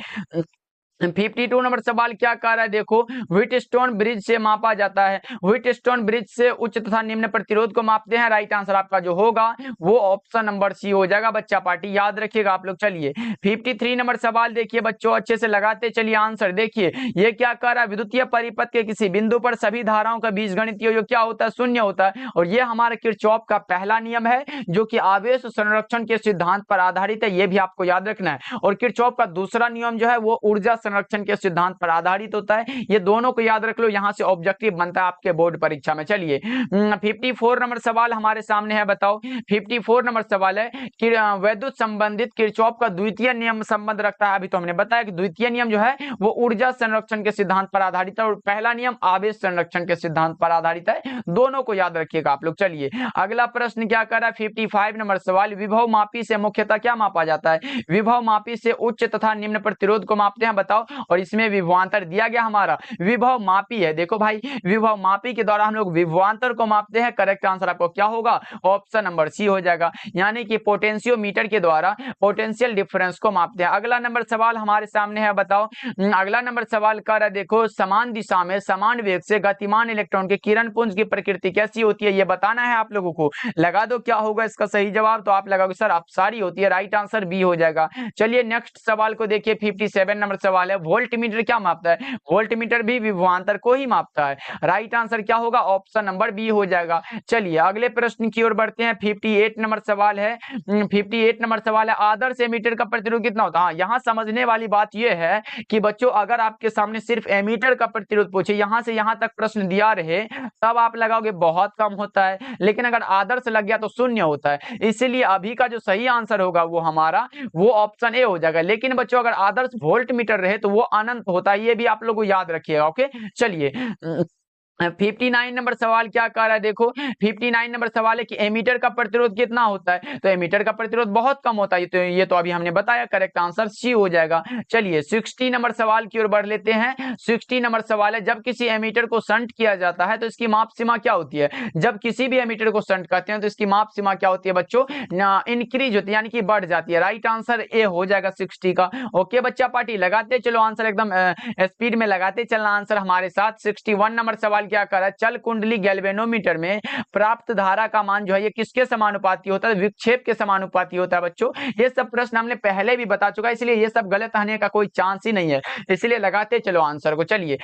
Speaker 1: 52 नंबर सवाल क्या कह रहा है देखो, व्हीटस्टोन ब्रिज से मापा जाता है। व्हीटस्टोन ब्रिज से उच्च तथा निम्न प्रतिरोध को मापते हैं। राइट आंसर आपका जो होगा वो ऑप्शन नंबर सी हो जाएगा बच्चा पार्टी, याद रखिएगा आप लोग। चलिए 53 नंबर सवाल देखिए बच्चों, अच्छे से लगाते चलिए आंसर। देखिए ये क्या कह रहा है, विद्युतीय परिपथ के किसी बिंदु पर सभी धाराओं का बीजगणितीय योग क्या होता है? शून्य होता है। और ये हमारे किरचॉफ का पहला नियम है जो कि आवेश संरक्षण के सिद्धांत पर आधारित है, ये भी आपको याद रखना है। और किरचॉफ का दूसरा नियम जो है वो ऊर्जा संरक्षण के सिद्धांत पर आधारित होता है। ये दोनों को याद रख लो, यहां से ऑब्जेक्टिव बनता है आपके बोर्ड परीक्षा में। चलिए 54 नंबर सवाल हमारे सामने है, बताओ 54 नंबर सवाल है कि वैद्युत संबंधित किरचॉफ का द्वितीय नियम संबंध रखता है। अभी तो हमने बताया कि द्वितीय नियम जो है वो ऊर्जा संरक्षण के सिद्धांत पर आधारित है और पहला नियम आवेश संरक्षण के सिद्धांत पर आधारित है। दोनों को याद रखिएगा आप लोग। चलिए अगला प्रश्न क्या कर रहा है, 55 नंबर सवाल, विभव मापी से मुख्यतः क्या मापा जाता है? विभव मापी से उच्च तथा निम्न प्रतिरोध को मापते हैं, बताओ। और इसमें विभवांतर दिया गया हमारा विभव मापी है। देखो भाई विभव मापी के द्वारा हम लोग विभवांतर को मापते हैं। करेक्ट आंसर आपको क्या होगा? ऑप्शन नंबर सी हो जाएगा, यानी कि पोटेंशियोमीटर के द्वारा पोटेंशियल डिफरेंस को मापते हैं। अगला नंबर सवाल हमारे सामने है, बताओ। अगला नंबर सवाल कर देखो, समान दिशा में समान वेग से गतिमान इलेक्ट्रॉन के किरण पुंज की प्रकृति कैसी होती है? ये बताना है आप लोगों को। लगा दो क्या होगा इसका सही जवाब? तो आप लगाओगे सर अपसारी होती है। राइट आंसर बी हो जाएगा। चलिए नेक्स्ट सवाल को देखिए, 57 नंबर सवाल है, वोल्टमीटर क्या मापता है? वोल्टमीटर भी विभवांतर को ही मापता है। राइट आंसर क्या होगा? ऑप्शन नंबर बी हो जाएगा। चलिए अगले प्रश्न की ओर बढ़ते हैं। 58 नंबर सवाल है, 58 नंबर सवाल है, आदर्श एमीटर का प्रतिरोध कितना होता है? हाँ यहाँ समझने वाली बात यह है कि बच्चों अगर आपके सामने सिर्फ एमीटर का प्रतिरोध पूछे, यहां से यहां तक प्रश्न दिया रहे, तब आप लगाओगे बहुत कम होता है, लेकिन अगर आदर्श लग गया तो शून्य होता है। इसलिए अभी का जो सही आंसर होगा वो हमारा वो ऑप्शन ए हो जाएगा। लेकिन बच्चों अगर आदर्श वोल्ट मीटर रहे तो वो अनंत होता है, ये भी आप लोगों को याद रखिएगा। ओके चलिए 59 नंबर सवाल क्या कह रहा है, देखो 59 नंबर सवाल है कि एमीटर का प्रतिरोध कितना होता है। तो एमीटर का प्रतिरोध बहुत कम होता है, तो ये तो अभी हमने बताया, करेक्ट आंसर सी हो जाएगा। चलिए 60 नंबर सवाल की ओर बढ़ लेते हैं। 60 नंबर सवाल है, जब किसी एमीटर को शंट किया जाता है तो इसकी माप सीमा क्या होती है। जब किसी भी एमीटर को शंट करते हैं तो इसकी माप सीमा क्या होती है बच्चों, इंक्रीज होती है, यानी कि बढ़ जाती है। राइट आंसर ए हो जाएगा 60 का। ओके बच्चा पार्टी लगाते चलो आंसर, एकदम स्पीड में लगाते चलना आंसर हमारे साथ। 61 नंबर सवाल क्या कर रहा है, चल कुंडली गैल्वेनोमीटर में प्राप्त धारा का मान जो है ये किसके समानुपाती होता है, विक्षेप के समानुपाती होता है बच्चों। ये सब प्रश्न हमने पहले भी बता चुका है, इसलिए ये सब गलत आने का कोई चांस ही नहीं है, इसलिए लगाते चलो आंसर को। चलिए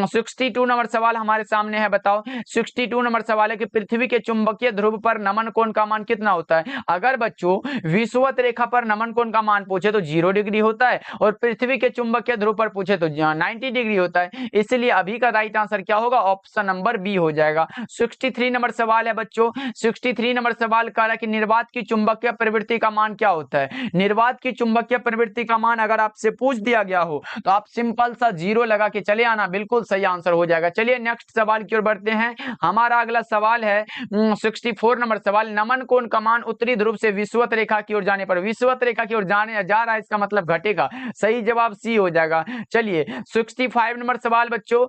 Speaker 1: 62 नंबर सवाल हमारे सामने है, बताओ 62 नंबर सवाल है कि पृथ्वी के चुंबकीय ध्रुव पर नमन कोण का मान कितना होता है। अगर बच्चों विषुवत रेखा पर नमन कोण का मान पूछे तो 0 डिग्री होता है, और पृथ्वी के चुंबकीय ध्रुव पर पूछे तो 90 डिग्री होता है, इसलिए अभी का राइट आंसर क्या होगा, ऑप्शन नंबर बी हो जाएगा। 63 नंबर सवाल है बच्चों, 63 नंबर सवाल कह रहा है कि निर्वात की चुंबकीय प्रवृत्ति का मान क्या होता है। निर्वात की चुंबकीय प्रवृत्ति का मान अगर आपसे पूछ दिया गया हो तो आप सिंपल सा 0 लगा के चले आना, बिल्कुल सही आंसर हो जाएगा। चलिए नेक्स्ट सवाल की ओर बढ़ते हैं। हमारा अगला सवाल है 64 नंबर सवाल, नमन कोण का मान उत्तरी ध्रुव से विषुवत रेखा की ओर जाने पर, विषुवत रेखा की ओर जाने जा रहा है, इसका मतलब घटेगा। सही जवाब सी हो जाएगा। चलिए 65 नंबर सवाल बच्चों,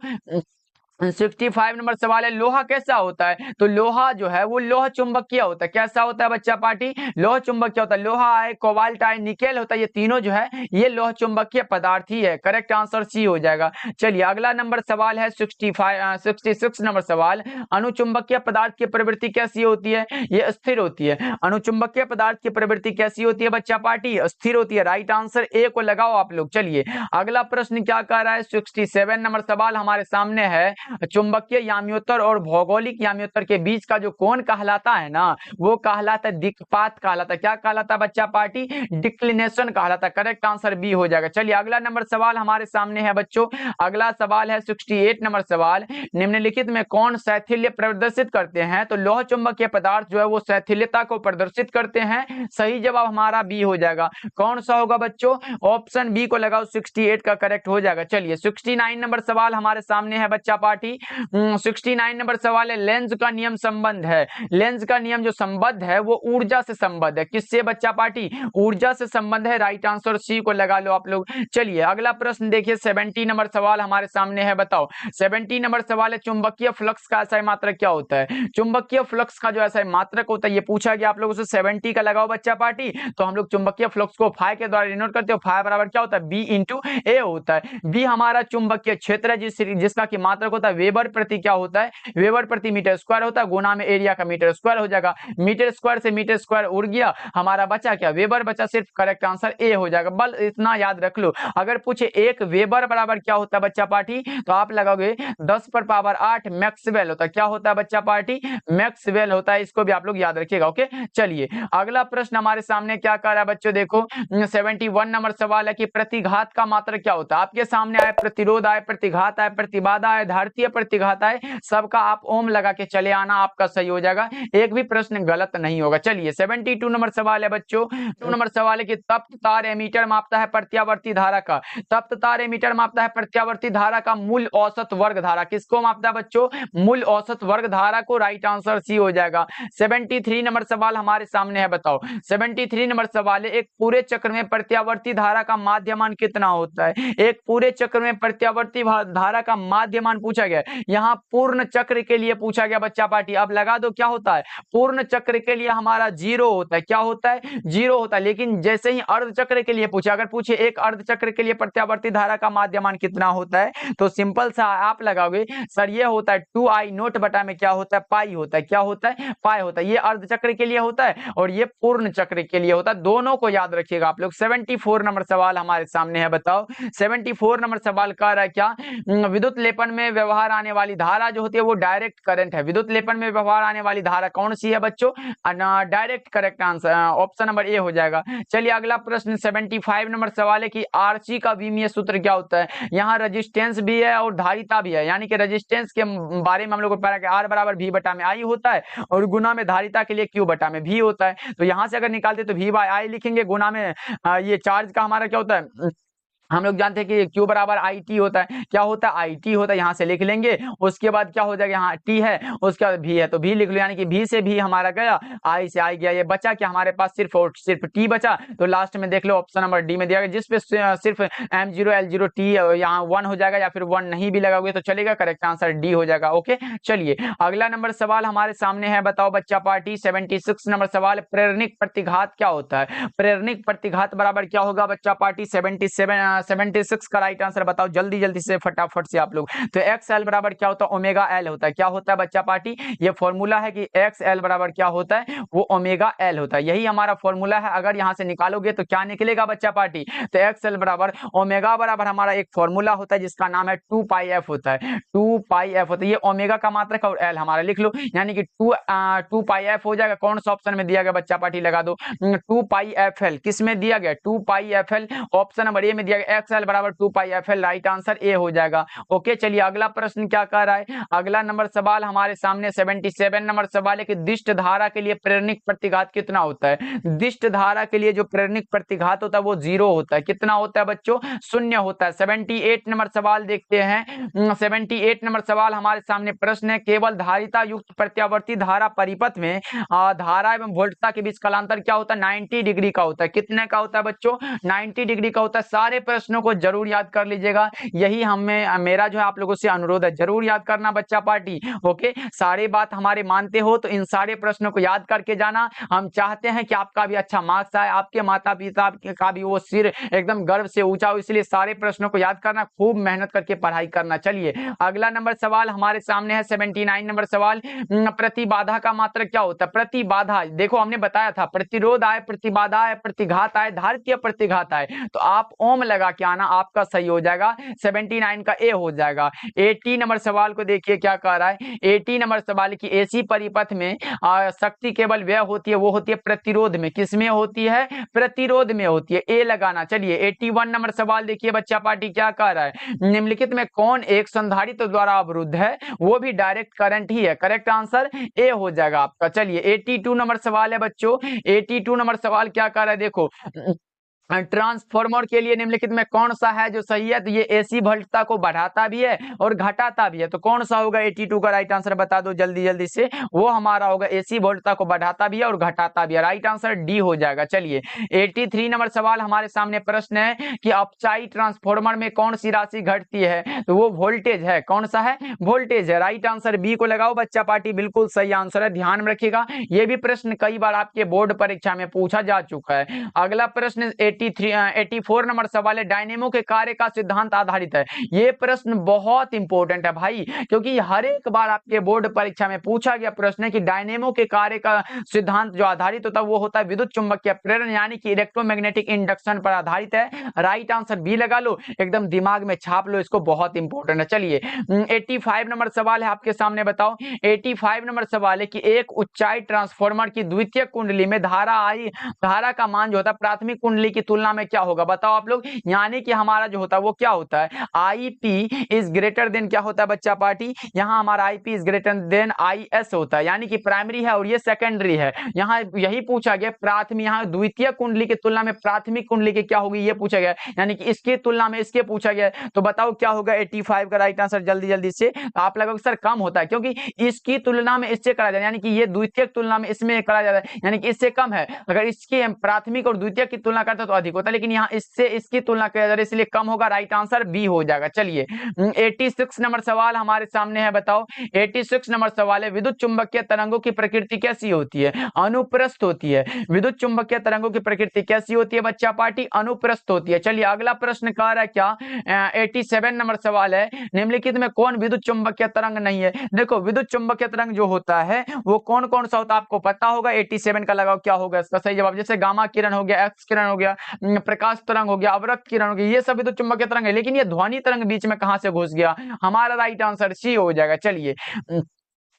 Speaker 1: 65 नंबर सवाल है, लोहा कैसा होता है। तो लोहा जो है वो लोह चुंबकीय होता है। कैसा होता है बच्चा पार्टी, लोह चुंबकीय होता है। लोहा है, कोबाल्ट है, निकेल होता है, ये तीनों जो है ये लोह चुंबकीय पदार्थ ही है। करेक्ट आंसर सी हो जाएगा। चलिए अगला नंबर सवाल है 66 नंबर सवाल, अनुचुंबकीय पदार्थ की प्रवृत्ति कैसी होती है, ये स्थिर होती है। अनुचुंबकीय पदार्थ की प्रवृत्ति कैसी होती है बच्चा पार्टी, स्थिर होती है। राइट आंसर ए को लगाओ आप लोग। चलिए अगला प्रश्न क्या कह रहा है, 67 नंबर सवाल हमारे सामने है, चुंबकीय याम्योत्तर और भौगोलिक याम्योत्तर के बीच का जो कोण कहलाता है ना, वो कहलाता है दिक्पात कहलाता है। क्या कहलाता है बच्चा पार्टी, डिक्लिनेशन कहलाता है। करेक्ट आंसर बी हो जाएगा। चलिए अगला नंबर सवाल हमारे सामने है बच्चों, अगला सवाल है 68 नंबर सवाल, निम्नलिखित में कौन शैथिल्य प्रदर्शित करते हैं। तो लोह चुंबकीय पदार्थ जो है वो शैथिल्यता को प्रदर्शित करते हैं। सही जवाब हमारा बी हो जाएगा। कौन सा होगा बच्चों, ऑप्शन बी को लगाओ, 68 का करेक्ट हो जाएगा। चलिए 69 नंबर सवाल हमारे सामने है बच्चा पार्टी, 69 नंबर सवाल है, लेंज का नियम संबंध है। लेंज का नियम जो संबंध है वो ऊर्जा से संबंध है। किससे बच्चा पार्टी, ऊर्जा से संबंध है। राइट आंसर सी को लगा लो आप लोग। चलिए अगला प्रश्न देखिए, 70 नंबर सवाल हमारे सामने है, बताओ 70 नंबर सवाल है, चुंबकीय फ्लक्स का ऐसा मात्रक क्या होता है। चुंबकीय फ्लक्स का जो ऐसा मात्रक होता है ये पूछा गया आप लोगों से। 70 का लगाओ बच्चा पार्टी, तो हम लोग चुंबकीय फ्लक्स को फाई के द्वारा डिनोट करते हो। फाई बराबर क्या होता है, बी इंटू ए होता है। बी हमारा चुंबकीय क्षेत्र है जिसका की मात्रक होता है वेबर प्रति क्या होता है, वेबर प्रति मीटर स्क्वायर होता है, गुना में एरिया का मीटर स्क्वायर हो जाएगा। मीटर स्क्वायर से मीटर स्क्वायर उड़ गया, हमारा बचा क्या, वेबर बचा। सिर्फ करेक्ट आंसर ए हो जाएगा। बल इतना याद रख लो, अगर पूछे एक वेबर बराबर क्या होता है बच्चा पार्टी, तो आप लगाओगे 10 पर पावर 8 मैक्सवेल होता है। क्या होता है बच्चा पार्टी, मैक्सवेल होता है। इसको भी आप लोग याद रखिएगा। ओके चलिए अगला प्रश्न हमारे सामने क्या कर रहा है बच्चों, देखो 71 नंबर सवाल है कि प्रतिघात का मात्रक क्या होता है। आपके सामने आए प्रतिरोध आए, प्रतिघात आए, प्रतिबाधा आए, धारतीय प्रतिघात आए, सबका आप ओम लगा के चले आना, आपका सही हो जाएगा। एक भी प्रश्न गलत नहीं होगा। चलिए 72 नंबर सवाल है बच्चों, 2 नंबर सवाल है कि तप्त तार एमीटर मापता है प्रत्यावर्ती धारा का। तप्त तार एमीटर मापता है प्रत्यावर्ती धारा का मूल औसत वर्ग धारा। किसको मापता है बच्चों, मूल औसत वर्ग धारा को। राइट आंसर सी हो जाएगा। 73 नंबर सवाल हमारे सामने है, बताओ 73 नंबर सवाल है, एक पूरे चक्र में प्रत्यावर्ती धारा का माध्यमान कितना होता है। एक पूरे चक्र में प्रत्यावर्ती धारा का माध्यमान पूछा गया। यहाँ पूर्ण चक्र के लिए पूछा गया बच्चा पार्टी। अब लगा दो क्या होता है, पूर्ण चक्र के लिए हमारा 0 होता है। क्या होता है, 0 होता है। लेकिन जैसे ही अर्ध चक्र के लिए पूछा, अगर पूछे एक अर्ध चक्र के लिए प्रत्यावर्ती धारा का माध्यमान कितना होता है, तो सिंपल सा आप लगाओगे सर ये होता है 2I नोट बटा में क्या होता है, पाई होता है। क्या होता है, पाई होता है। ये अर्ध चक्र के लिए होता है और ये पूर्ण चक्र के लिए होता है। दोनों को याद रखिएगा आप लोग। 74 नंबर सवाल हमारे सामने है, बताओ 74 नंबर सवाल कह रहा है क्या, विद्युत लेपन में व्यवहार आने वाली धारा जो होती है वो डायरेक्ट करंट है। विद्युत लेपन में व्यवहार आने वाली धारा कौन सी है बच्चों, direct. Correct answer option number ए हो जाएगा। चलिए अगला प्रश्न 75 नंबर सवाल है कि आरसी का विमीय सूत्र क्या होता है। यहाँ रेजिस्टेंस भी है और धारिता भी है, यानी कि रेजिस्टेंस के बारे में हम लोग को पता है कि आर बराबर भी बटा में आई होता है, और गुना में धारिता के लिए क्यू बटा में भी होता है। तो यहाँ से अगर निकालते तो भी बाय आई लिखेंगे, गुना में ये चार्ज का हमारा क्या होता है, हम लोग जानते हैं कि Q बराबर आई टी होता है। क्या होता है? आई टी होता है, यहाँ से लिख लेंगे। उसके बाद क्या हो जाएगा, यहाँ टी है, उसके बाद भी है तो भी लिख लो, यानी कि भी से भी हमारा गया, आई से आई गया। ये बचा कि हमारे पास सिर्फ और सिर्फ टी बचा, तो लास्ट में देख लो ऑप्शन नंबर डी में दिया गया, जिसपे सिर्फ M0 L0 टी यहाँ 1 हो जाएगा, या फिर 1 नहीं भी लगाओगे तो चलेगा। करेक्ट आंसर डी हो जाएगा। ओके, चलिए अगला नंबर सवाल हमारे सामने है। बताओ बच्चा पार्टी 76 नंबर सवाल, प्रेरणिक प्रतिघात क्या होता है? प्रेरणिक प्रतिघात बराबर क्या होगा बच्चा पार्टी? 76 का राइट आंसर बताओ जल्दी जल्दी से, फटाफट से आप लोग। तो एक्स एल बराबर क्या होता है? ओमेगा एल होता है। क्या होता है बच्चा पार्टी? ये फॉर्मूला है कि एक्स एल बराबर क्या होता है? वो ओमेगा एल होता है। यही हमारा फॉर्मूला है। अगर यहां से निकालोगे तो क्या निकलेगा बच्चा पार्टी? तो एक्स एल बराबर ओमेगा बराबर हमारा एक फॉर्मूला होता है जिसका नाम है 2 पाई एफ होता है। 2 पाई एफ होता है। ये ओमेगा का मात्रक और एल हमारा लिख लो, यानी कि 2 पाई एफ हो जाएगा। कौन सा ऑप्शन में दिया गया बच्चा पार्टी? लगा दो 2 पाई एफ एल। किस में दिया गया? 2 pi F L. Option number A में दिया गया एक्स एल बराबर 2 pi F L. Right answer A हो जाएगा। ओके, चलिए अगला प्रश्न क्या कह रहा है? अगला नंबर सवाल हमारे सामने 77 नंबर सवाल है कि दिष्ट धारा के लिए प्रेरणिक प्रतिघात कितना होता है? दिष्ट धारा के लिए जो प्रेरणिक प्रतिघात होता है वो 0 होता है। कितना होता है बच्चों? 0 होता है। 78 नंबर सवाल देखते हैं। 78 नंबर सवाल हमारे सामने प्रश्न है, केवल धारिता युक्त प्रत्यावर्ती धारा परिपथ में धारा एवं वोल्टता के बीच कालांतर क्या होता है? 90 डिग्री का होता है। कितने का होता है बच्चों? 90 डिग्री का होता है। सारे प्रश्नों को जरूर याद कर लीजिएगा, यही हमें मेरा जो है आप लोगों से अनुरोध है, जरूर याद करना बच्चा पार्टी। ओके, सारे बात हमारे मानते हो तो इन सारे प्रश्नों को याद करके जाना। हम चाहते हैं कि आपका भी अच्छा मार्क्स आए, आपके माता पिता का भी वो सिर एकदम गर्व से ऊंचा हो, इसलिए सारे प्रश्नों को याद करना, खूब मेहनत करके पढ़ाई करना। चलिए अगला नंबर सवाल हमारे सामने है 79 नंबर सवाल, प्रतिबाधा का मात्रक क्या होता है? प्रतिबाधा, देखो हमने बताया था प्रतिरोध आए, प्रतिबाधा आए, प्रतिघात आए, धारित्य प्रतिघात आए, तो आप ओम लगा के आना, आपका सही हो जाएगा। 79 का ए हो जाएगा। 80 नंबर सवाल को देखिए क्या कह रहा है। 80 नंबर सवाल की एसी परिपथ में शक्ति केवल वह होती है, वो होती है प्रतिरोध में। किसमें होती है? प्रतिरोध में होती है। ए लगाना। चलिए 81 नंबर सवाल देखिए बच्चा पार्टी क्या कह रहा है, निम्नलिखित में कौन एक संधारित्र द्वारा अवरुद्ध है? वो भी डायरेक्ट करंट ही है। करेक्ट आंसर ए हो जाएगा आपका। चलिए 82 नंबर सवाल है बच्चों। 82 नंबर सवाल क्या कह रहा है, देखो ट्रांसफार्मर के लिए निम्नलिखित में कौन सा है जो सही है? तो ये एसी वोल्टता को बढ़ाता भी है और घटाता भी है, तो कौन सा होगा? 82 का राइट आंसर बता दो जल्दी जल्दी से। वो हमारा होगा एसी वोल्टता को बढ़ाता भी है और घटाता भी है। राइट आंसर डी हो जाएगा। चलिए 83 नंबर सवाल हमारे सामने प्रश्न है कि अपचाई ट्रांसफार्मर में कौन सी राशि घटती है? तो वो वोल्टेज है। कौन सा है? वोल्टेज है। राइट आंसर बी को लगाओ बच्चा पार्टी, बिल्कुल सही आंसर है। ध्यान में रखिएगा, ये भी प्रश्न कई बार आपके बोर्ड परीक्षा में पूछा जा चुका है। अगला प्रश्न 84 नंबर सवाल है, डायनेमो के कार्य का सिद्धांत आधारित है। ये प्रश्न बहुत इंपॉर्टेंट है भाई, क्योंकि हर एक बार आपके बोर्ड परीक्षा में पूछा गया प्रश्न है कि डायनेमो के कार्य का सिद्धांत जो आधारित होता है वो होता है विद्युत चुंबकीय प्रेरण, यानी कि इलेक्ट्रोमैग्नेटिक इंडक्शन पर आधारित है। राइट आंसर बी लगा लो, एकदम दिमाग में छाप लो इसको, बहुत इंपॉर्टेंट है। चलिए 85 नंबर सवाल है आपके सामने, बताओ 85 नंबर सवाल है कि एक उच्चाई ट्रांसफार्मर की द्वितीय कुंडली में धारा का मान जो होता है प्राथमिक कुंडली की तुलना में क्या होगा? बताओ आप लोग, यानी कि हमारा जो होता है वो क्या होता है? आईपी इज ग्रेटर देन क्या होता है बच्चा पार्टी? यहाँ हमारा IP is greater than IS होता है, यानी कि प्राइमरी है और ये सेकेंडरी है। यहाँ यही पूछा गया प्राथमिक, यहाँ द्वितीय कुंडली की तुलना में प्राथमिक कुंडली की क्या होगी ये पूछा गया, यानी कि इसकी तुलना में इसके पूछा गया। तो बताओ क्या होगा 85 का राइट आंसर जल्दी जल्दी से। आप लगोगे सर कम होता है, क्योंकि इसकी तुलना में इससे करा जाता है, यानी कि ये द्वितीय तुलना में इसमें करा जाता है, यानी कि इससे कम है। अगर इसकी प्राथमिक और द्वितीय की तुलना करते तो अधिक होता है, लेकिन यहाँ इससे इसकी तुलना किया जा रहा है इसलिए कम होगा। राइट आंसर बी हो जाएगा। चलिए 86 नंबर सवाल हमारे सामने है, बताओ 86 नंबर सवाल है, विद्युत चुंबकीय तरंगों की प्रकृति कैसी होती है? अनुप्रस्थ होती है। विद्युत चुंबकीय तरंगों की प्रकृति कैसी होती है बच्चा पार्टी? अनुप्रस्थ होती है। चलिए अगला प्रश्न कह रहा है क्या 87 नंबर सवाल है, निम्नलिखित में कौन विद्युत चुंबकीय तरंग नहीं है? देखो विद्युत चुंबकीय तरंग जो होता है वो कौन कौन सा होता है आपको पता होगा। 87 का लगाओ क्या होगा इसका सही जवाब? जैसे गामा किरण हो गया, एक्स किरण हो गया, प्रकाश तरंग हो गया, अवरक्त किरण हो गया, ये सब विद्युत चुंबकीय तरंग है, लेकिन ये ध्वनि तरंग बीच में कहां से घुस गया? हमारा राइट आंसर सी हो जाएगा। चलिए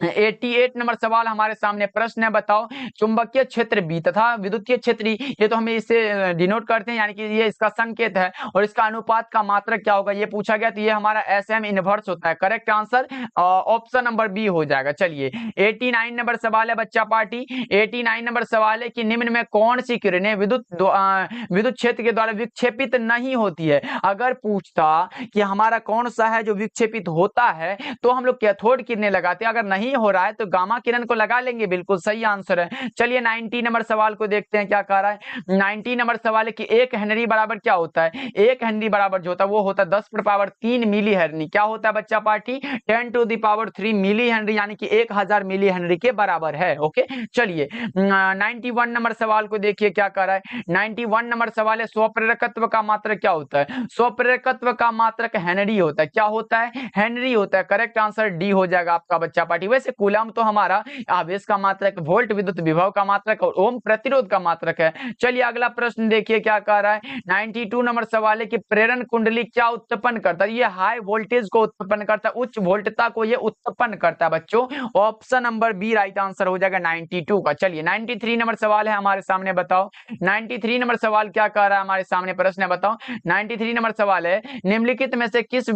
Speaker 1: 88 नंबर सवाल हमारे सामने प्रश्न है, बताओ चुंबकीय क्षेत्र बी तथा विद्युतीय क्षेत्र ई, ये तो हमें इसे डिनोट करते हैं, यानी कि ये इसका संकेत है, और इसका अनुपात का मात्रक क्या होगा ये पूछा गया, तो ये हमारा SM इनवर्स होता है। Correct answer option number B हो जाएगा। चलिए 89 नंबर सवाल है बच्चा पार्टी, 89 नंबर सवाल है कि निम्न में कौन सी किरणें विद्युत क्षेत्र के द्वारा विक्षेपित नहीं होती है। अगर पूछता कि हमारा कौन सा है जो विक्षेपित होता है, तो हम लोग कैथोड किरणें लगाते हैं, अगर नहीं हो रहा है तो गामा किरण को लगा लेंगे, बिल्कुल सही आंसर है। चलिए 90 नंबर सवाल को देखते हैं क्या कह रहा है। 90 नंबर सवाल है कि 1 हेनरी बराबर क्या होता है। 1 हेनरी बराबर जो होता है वो होता है 10⁻³ मिली हेनरी। क्या होता है बच्चा पार्टी, 10⁻³ मिली हेनरी, यानी कि 1000 मिली हेनरी के बराबर है। ओके, चलिए 91 नंबर सवाल को देखिए क्या कह रहा है। 91 नंबर सवाल है स्वप्रेरकत्व का मात्रक क्या होता है। स्वप्रेरकत्व का मात्रक हेनरी होता है। क्या होता है, हेनरी होता है। करेक्ट आंसर डी हो जाएगा आपका बच्चा पार्टी। वैसे कूलम तो हमारा आवेश का मात्रक, वोल्ट विद्युत विभव का मात्रक और ओम प्रतिरोध का मात्रक है। चलिए अगला प्रश्न देखिए क्या कह रहा है। 92 नंबर सवाल है कि प्रेरण कुंडली क्या उत्पन्न करता है। ये हाई वोल्टेज को उत्पन्न करता है, उच्च वोल्टता को ये उत्पन्न करता है बच्चों। Option number B right answer हो जाएगा 92 का। चलिए 93 नंबर सवाल है हमारे सामने, बताओ 93 नंबर सवाल क्या कह रहा है हमारे सामने प्रश्न है, बताओ 93 नंबर सवाल है निम्नलिखित में से किस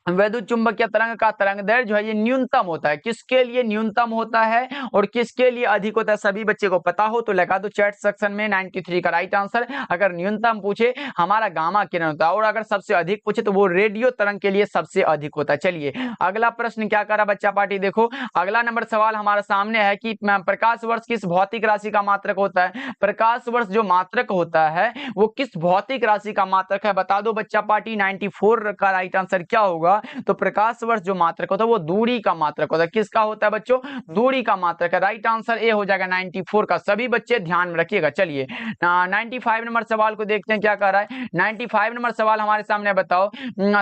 Speaker 1: वैद्युत चुंबकीय तरंग का तरंग दैर्ध्य जो है ये न्यूनतम होता है। किसके लिए न्यूनतम होता है और किसके लिए अधिक होता है, सभी बच्चे को पता हो तो लगा दो चैट सेक्शन में 93 का राइट आंसर। अगर न्यूनतम पूछे हमारा गामा किरण होता है, और अगर सबसे अधिक पूछे तो वो रेडियो तरंग के लिए सबसे अधिक होता है। चलिए अगला प्रश्न क्या कर रहा बच्चा पार्टी, देखो अगला नंबर सवाल हमारे सामने है कि प्रकाश वर्ष किस भौतिक राशि का मात्रक होता है। प्रकाश वर्ष जो मात्रक होता है वो किस भौतिक राशि का मात्रक है, बता दो बच्चा पार्टी। 94 का राइट आंसर क्या होगा, तो प्रकाश वर्ष जो मात्रक होता है वो दूरी का मात्रक होता है। किसका होता है बच्चों, दूरी का मात्रक है। राइट आंसर ए हो जाएगा 94 का। सभी बच्चे ध्यान में रखिएगा। चलिए 95 नंबर सवाल को देखते हैं क्या कह रहा है। 95 नंबर सवाल हमारे सामने, बताओ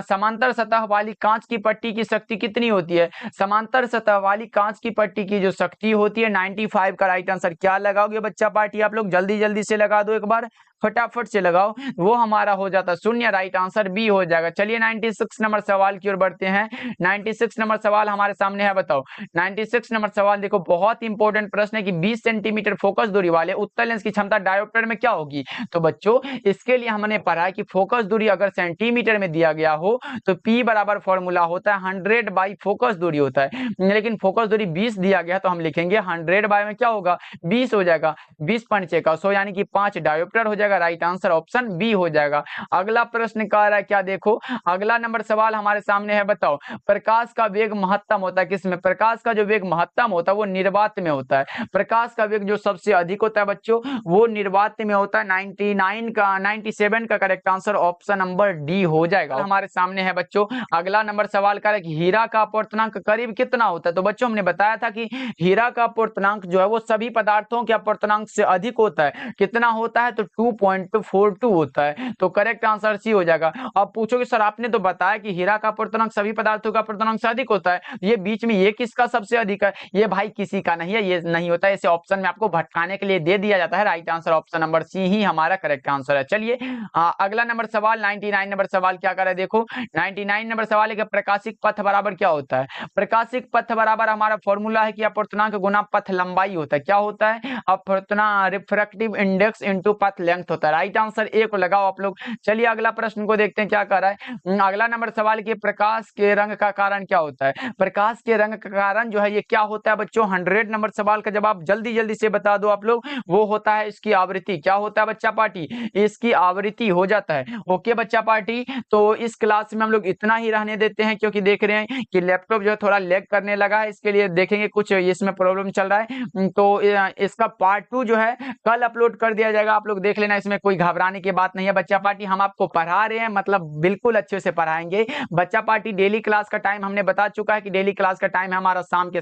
Speaker 1: समांतर सतह वाली कांच की पट्टी की शक्ति कितनी होती है। समांतर सतह वाली कांच की पट्टी की जो शक्ति होती है 95 का राइट आंसर क्या लगाओगे बच्चा पार्टी, आप लोग जल्दी जल्दी से लगा दो, एक बार फटाफट से लगाओ, वो हमारा हो जाता है 0। राइट आंसर बी हो जाएगा। चलिए 96 नंबर सवाल की ओर बढ़ते हैं। 96 नंबर सवाल हमारे सामने है, बताओ 96 नंबर सवाल देखो बहुत इंपॉर्टेंट प्रश्न है कि 20 सेंटीमीटर फोकस दूरी वाले उत्तल लेंस की क्षमता डायोप्टर में क्या होगी। तो बच्चों इसके लिए हमने पढ़ा है कि फोकस दूरी अगर सेंटीमीटर में दिया गया हो तो P बराबर फॉर्मूला होता है 100 बाई फोकस दूरी होता है, लेकिन फोकस दूरी 20 दिया गया तो हम लिखेंगे 100 बाय में क्या होगा 20 हो जाएगा, 20 पंचे का 100 यानी कि 5 डायोप्टर हो जाएगा। राइट आंसर ऑप्शन बी हो जाएगा। अगला प्रश्न कह रहा है क्या, देखो अगला नंबर सवाल हमारे सामने है, बताओ प्रकाश का वेग महत्तम होता है किसमें। प्रकाश का जो वेग महत्तम होता है वो निर्वात में होता है। प्रकाश का वेग जो सबसे अधिक होता है बच्चों वो निर्वात में होता है। 97 का correct answer option number D हो जाएगा। हमारे सामने है बच्चों अगला नंबर सवाल का कि हीरा का अपवर्तनांक करीब कितना होता है। तो बच्चों हमने बताया था कि हीरा का अपवर्तनांक जो है वो सभी पदार्थों के अपवर्तनांक से अधिक होता है। कितना होता है, तो 2.42 होता है। तो करेक्ट आंसर सी हो जाएगा। अब पूछोगे सर आपने तो बताया कि हीरा का अपवर्तनांक सभी पदार्थों का अपवर्तनांक से अधिक होता है, ये बीच में ये किसका सबसे अधिक है। ये भाई किसी का नहीं है, ये नहीं होता है। इसे ऑप्शन में आपको भटकाने के लिए दे दिया जाता है। Right answer option number C ही हमारा करेक्ट आंसर है। चलिए अगला नंबर सवाल 99 नंबर सवाल क्या कर रहा है, देखो 99 नंबर सवाल है कि प्रकाशिक पथ बराबर क्या होता है। प्रकाशिक पथ बराबर हमारा फॉर्मूला है कि अपवर्तनांक गुना पथ लंबाई होता है। क्या होता है, अपवर्तनांक रिफ्रैक्टिव इंडेक्स इनटू पथ लेंथ होता है। राइट आंसर ए को लगाओ आप लोग। चलिए अगला प्रश्न को देखते हैं क्या कर रहा है। अगला नंबर सवाल कि प्रकाश के रंग का कारण क्या होता है। प्रकाश के रंग का कारण जो है ये क्या होता है बच्चों, 100 नंबर सवाल का जवाब जल्दी जल्दी से बता दो आप लोग। वो होता है इसकी आवृत्ति। क्या होता है बच्चा पार्टी, इसकी आवृत्ति हो जाता है। ओके बच्चा पार्टी, तो इस क्लास में हम लोग इतना ही रहने देते हैं क्योंकि देख रहे हैं कि लैपटॉप जो है थोड़ा लैग करने लगा है, इसके लिए देखेंगे कुछ इसमें प्रॉब्लम चल रहा है। तो इसका पार्ट 2 जो है कल अपलोड कर दिया जाएगा, आप लोग देख लेना। इसमें कोई घबराने की बात नहीं है बच्चा पार्टी, हम आपको पढ़ा रहे हैं, मतलब बिल्कुल अच्छे से पढ़ाएंगे। बच्चा पार्टी डेली क्लास का टाइम हमने बता चुका है कि डेली क्लास का टाइम है हमारा शाम के